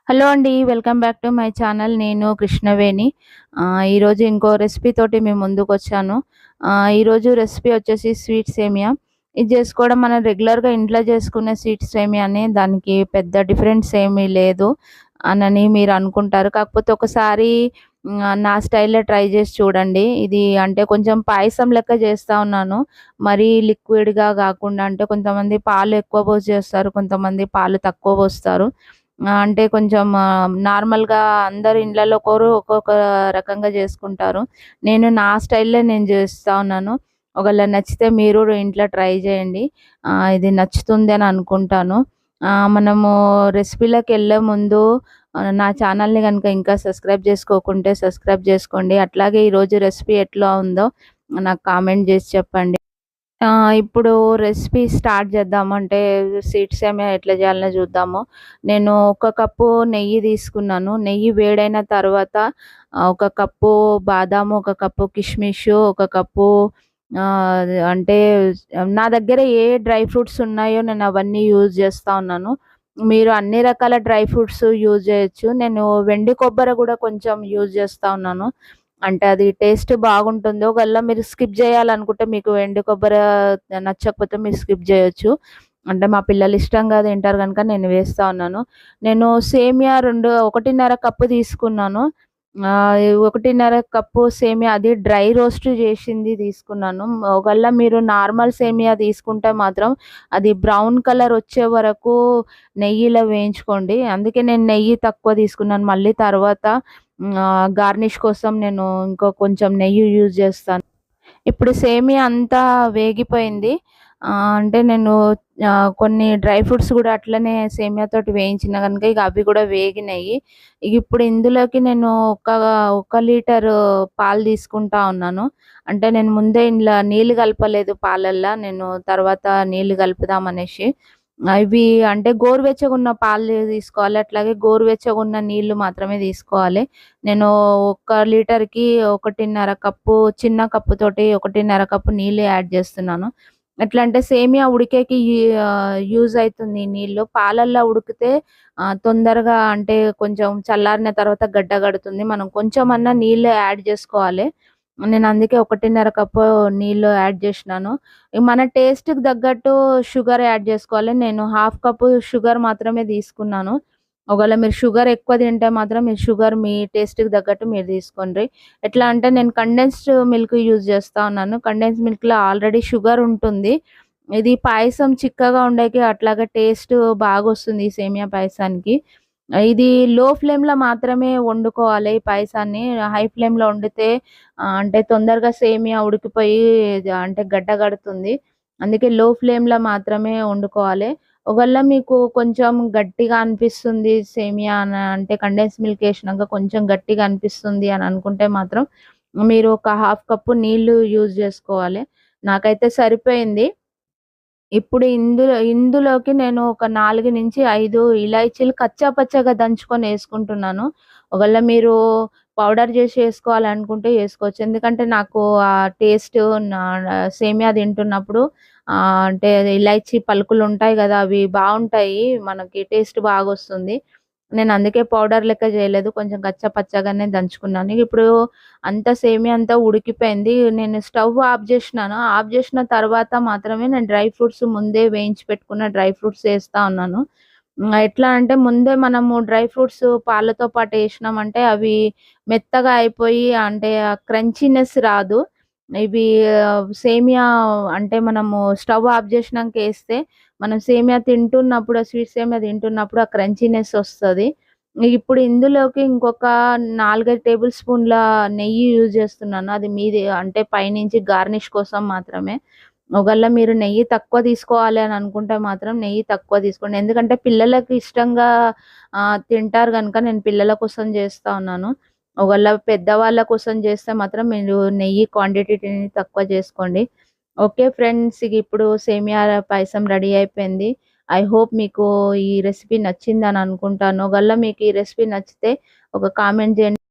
Hello అండి. Welcome back to my channel. నేను కృష్ణవేణి. ఈరోజు ఇంకో రెసిపీ తోటి మీ ముందుకొచ్చాను. ఈరోజు రెసిపీ వచ్చేసి స్వీట్ సేమియా. ఇది చేసుకోవడం మనం రెగ్యులర్‌గా ఇంట్లో చేసుకునే స్వీట్ సేమియానే. దానికి పెద్ద డిఫరెన్స్ ఏమీ లేదు అనని మీరు అనుకుంటారు. కాకపోతే ఒకసారి నా స్టైల్‌లో ట్రై చేసి చూడండి. ఇది అంటే కొంచెం పాయసం లెక్క చేస్తా ఉన్నాను. మరీ లిక్విడ్‌గా గాకుండా, అంటే కొంతమంది పాలు ఎక్కువ పోసి చేస్తారు. కొంతమంది పాలు తక్కువ పోస్తారు. అంటే కొంచెం నార్మల్‌గా అందరి ఇండ్లలో ఒక్కొక్క రకంగా చేసుకుంటారు. నేను నా స్టైల్‌లో నేను చేస్తా ఉన్నాను. ఒకవేళ నచ్చితే మీరు కూడా ఇంట్లో ట్రై చేయండి. ఇది నచ్చుతుంది అని అనుకుంటాను. మనము రెసిపీ‌లోకెళ్ళే ముందు నా ఛానల్‌ని గనుక ఇంకా సబ్స్క్రైబ్ చేసుకోకుంటే సబ్స్క్రైబ్ చేసుకోండి. అట్లాగే ఈరోజు రెసిపీ ఎట్లా ఉందో నాకు కామెంట్ చేసి చెప్పండి. ఇప్పుడు రెసిపీ స్టార్ట్ చేద్దాము. అంటే స్వీట్ సేమియా ఎట్లా చేయాలో చూద్దాము. నేను ఒక కప్పు నెయ్యి తీసుకున్నాను. నెయ్యి వేడైన తర్వాత ఒక కప్పు బాదాము, ఒక కప్పు కిస్మిసు, ఒక కప్పు అంటే నా దగ్గర ఏ డ్రై ఫ్రూట్స్ ఉన్నాయో నేను అవన్నీ యూజ్ చేస్తా ఉన్నాను. మీరు అన్ని రకాల డ్రై ఫ్రూట్స్ యూజ్ చేయొచ్చు. నేను వెండి కొబ్బరి కూడా కొంచెం యూజ్ చేస్తా ఉన్నాను. అంటే అది టేస్ట్ బాగుంటుంది. ఒకవేళ మీరు స్కిప్ జేయాలనుకుంటే, మీకు ఎండు కొబ్బరి నచ్చకపోతే మీరు స్కిప్ జేయొచ్చు. అంటే మా పిల్లలు ఇష్టంగా తింటారు గనుక నేను వేస్తా ఉన్నాను. నేను సేమియా 1:30 కప్పు తీసుకున్నాను. 1:30 కప్పు సేమియా అది డ్రై రోస్ట్ చేసింది తీసుకున్నాను. ఒకవేళ మీరు నార్మల్ సేమియా తీసుకుంటే మాత్రం అది బ్రౌన్ కలర్ వచ్చే వరకు నెయ్యిలో వేయించుకోండి. అందుకే నేను నెయ్యి తక్కువ తీసుకున్నాను. మళ్ళీ తర్వాత గార్నిష్ కోసం నేను ఇంకో కొంచెం నెయ్యి యూజ్ చేస్తాను. ఇప్పుడు సేమియా అంతా వేగిపోయింది. అంటే నేను కొన్ని డ్రై ఫ్రూట్స్ గూడా అట్లనే సేమియాతోటి వేయించిన గనుక ఇక అవి గూడా వేగినయి. ఇగ ఇప్పుడు ఇందులోకి నేను ఒక లీటరు పాలు తీసుకుంటా ఉన్నాను. అంటే నేను ముందే ఇండ్ల నీళ్లు కలపలేదు పాలల్ల. నేను తర్వాత నీళ్లు కలుపుదామనేసి. ఇవి అంటే గోరువెచ్చగున్న పాలు తీసుకోవాలి. అట్లాగే గోరువెచ్చగున్న నీళ్లు మాత్రమే తీసుకోవాలి. నేను ఒక లీటర్‌కి 1:30 కప్పు, చిన్న కప్పుతోటి 1:30 కప్పు నీళ్ళు యాడ్ చేస్తున్నాను. ఎట్లా అంటే సేమియా ఉడికేకి యూజ్ అయితుంది ఈ నీళ్ళు. పాలల్లో ఉడికితే తొందరగా, అంటే కొంచెం చల్లారిన తర్వాత గడ్డ కడుతుంది. మనం కొంచెమన్నా నీళ్ళు యాడ్ చేసుకోవాలి. నేను అందుకే 1:30 కప్పు నీళ్ళు యాడ్ చేసినాను. మన టేస్ట్‌కి తగ్గట్టు షుగర్ యాడ్ చేసుకోవాలి. నేను హాఫ్ కప్పు షుగర్ మాత్రమే తీసుకున్నాను. ఒకవేళ మీరు షుగర్ ఎక్కువ తింటే మాత్రం మీరు షుగర్ మీ టేస్ట్‌కి తగ్గట్టు మీరు తీసుకోండి. ఎట్లా అంటే నేను కండెన్స్డ్ మిల్క్ యూజ్ చేస్తా ఉన్నాను. కండెన్స్డ్ మిల్క్‌లో ఆల్రెడీ షుగర్ ఉంటుంది. ఇది పాయసం చిక్కగా ఉండేకి అట్లాగే టేస్ట్ బాగొస్తుంది ఈ సేమియా పాయసానికి. ఇది లో ఫ్లేమ్‌లో మాత్రమే వండుకోవాలి ఈ పాయసాన్ని. హై ఫ్లేమ్‌లో వండితే అంటే తొందరగా సేమియా ఉడికిపోయి అంటే గడ్డ కడుతుంది. అందుకే లో ఫ్లేమ్‌లో మాత్రమే వండుకోవాలి. ఒకవేళ మీకు కొంచెం గట్టిగా అనిపిస్తుంది సేమియా అంటే కండెన్స్ మిల్క్ ఏసినాక కొంచెం గట్టిగా అనిపిస్తుంది అని అనుకుంటే మాత్రం మీరు ఒక హాఫ్ కప్పు నీళ్లు యూజ్ చేసుకోవాలి. నాకైతే సరిపోయింది. ఇప్పుడు ఇందులోకి నేను ఒక 4-5 ఇలాచీలు కచ్చా పచ్చాగా దంచుకొని యేసుకుంటున్నాను. ఒకవేళ మీరు పౌడర్ జేసి యేసుకోవాలనుకుంటే యేసుకోవచ్చు. ఎందుకంటే నాకు ఆ టేస్ట్ నా సేమియా తింటున్నప్పుడు అంటే ఇలాచీ పలుకులుంటాయి గదా! అవి బావుంటాయి. మనకి టేస్ట్ బాగొస్తుంది. నేను అందుకే పౌడర్ లెక్క జేయలేదు. కొంచెం కచ్చా పచ్చాగానే దంచుకున్నాను. ఇప్పుడు అంతా సేమియా అంతా ఉడికిపోయింది. నేను స్టవ్ ఆఫ్ జేసినాను. ఆఫ్ జేసిన తర్వాత మాత్రమే నేను డ్రై ఫ్రూట్స్ ముందే వేయించి పెట్టుకున్న డ్రై ఫ్రూట్స్ ఏస్తా ఉన్నాను. ఎట్లా అంటే ముందే మనము డ్రై ఫ్రూట్స్ పాలతో పాటు ఏసినామంటే అవి మెత్తగా అయిపోయి, అంటే ఆ క్రంచీనెస్ రాదు. ఇవి సేమియా అంటే మనము స్టవ్ ఆఫ్ జేసినంక ఏస్తే మనం సేమియా తింటున్నప్పుడు, ఆ స్వీట్ సేమియా తింటున్నప్పుడు ఆ క్రంచీనెస్ ఒస్తది. ఇప్పుడు ఇందులోకి ఇంకొక 4, 5 టేబుల్ స్పూన్‌ల నెయ్యి యూజ్ చేస్తున్నాను. అది మీది, అంటే పైనుంచి గార్నిష్ కోసం మాత్రమే. ఒకవేళ మీరు నెయ్యి తక్కువ తీసుకోవాలి అని అనుకుంటే మాత్రం నెయ్యి తక్కువ తీసుకోండి. ఎందుకంటే పిల్లలకి ఇష్టంగా తింటారు గనుక నేను పిల్లల కోసం చేస్తా ఉన్నాను. ఒకవేళ పెద్దవాళ్ళ కోసం చేస్తే మాత్రం మీరు నెయ్యి క్వాంటిటీని తక్కువ చేసుకోండి. ఓకే ఫ్రెండ్స్, ఇగ ఇప్పుడు సేమియా పాయసం రెడీ అయిపోయింది. ఐ హోప్ మీకు ఈ రెసిపీ నచ్చిందని అనుకుంటాను. ఒకవేళ మీకు ఈ రెసిపీ నచ్చితే ఒక కామెంట్ చేయండి.